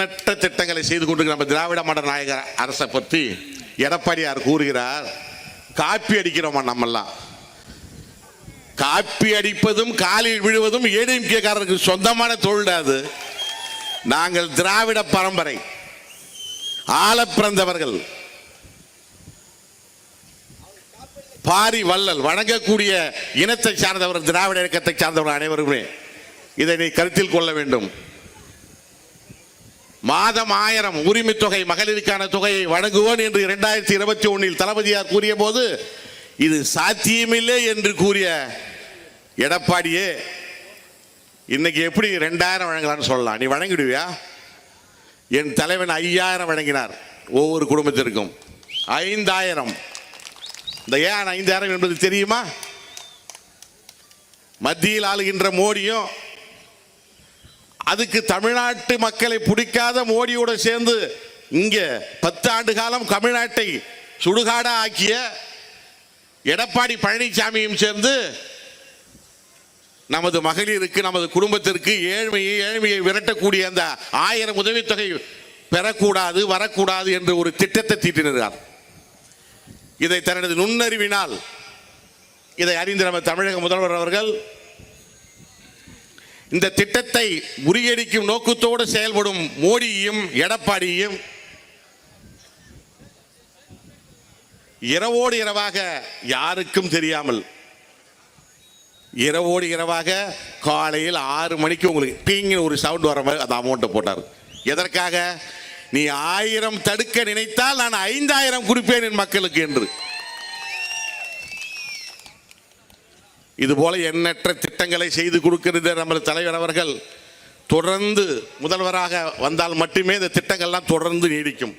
எண்ணற்ற திட்டங்களை செய்து கொண்டு நம்ம திராவிட மாடல் நாயக அரசை பற்றி எடப்பாடியார் கூறுகிறார், காப்பி அடிக்கிறோமா நம்மெல்லாம். காப்பி அடிப்பதும் காலில் விழுவதும் ஏடிஎம்கேக்காரருக்கு சொந்தமான தொழில். அது நாங்கள் திராவிட பரம்பரை, ஆள பிறந்தவர்கள், பாரி வள்ளல் வணங்கக்கூடிய இனத்தை சார்ந்தவர், திராவிட இயக்கத்தை சார்ந்தவர் அனைவருமே இதை நீ கருத்தில் கொள்ள வேண்டும். மாதம் 1000 உரிமை தொகை மகளிருக்கான தொகையை வழங்குவோம் என்று 2021 தளபதியார் கூறிய போது இது சாத்தியமில்லை என்று கூறிய எடப்பாடியே இன்னைக்கு எப்படி 2000 வழங்கலான்னு சொல்லலாம்? நீ வழங்கிடுவியா? என் தலைவன் 5000 வழங்கினார் ஒவ்வொரு குடும்பத்திற்கும். 5000. இந்த ஏன் 5000 என்பது தெரியுமா? மத்தியில் ஆளுகின்ற மோடியும் அதுக்கு தமிழ்நாட்டு மக்களை பிடிக்காத மோடியோடு சேர்ந்து இங்க 10 ஆண்டு காலம் தமிழ்நாட்டை சுடுகாடா ஆக்கிய எடப்பாடி பழனிசாமியும் சேர்ந்து நமது மகளிருக்கு, நமது குடும்பத்திற்கு ஏழ்மையை விரட்டக்கூடிய அந்த 1000 உதவித்தொகை பெறக்கூடாது, வரக்கூடாது என்று ஒரு திட்டத்தை தீட்டினார். இதை தனது நுண்ணறிவினால் இதை அறிந்த நம்ம தமிழக முதல்வர் அவர்கள் இந்த திட்டத்தை முறியடிக்கும் நோக்கத்தோடு செயல்படும் மோடியையும் எடப்பாடியையும் இரவோடு இரவாக, யாருக்கும் தெரியாமல் இரவோடு இரவாக காலையில் 6 மணிக்கு உங்களுக்கு பீங்க ஒரு சவுண்ட் வர மாதிரி அந்த அமௌண்ட்டை போட்டார். எதற்காக? நீ 1000 தடுக்க நினைத்தால் நான் 5000 கொடுப்பேன் என் மக்களுக்கு என்று. இதுபோல எண்ணற்ற திட்டங்களை செய்து கொடுக்கிறது நமது தலைவர் அவர்கள். தொடர்ந்து முதல்வராக வந்தால் மட்டுமே இந்த திட்டங்கள்லாம் தொடர்ந்து நீடிக்கும்.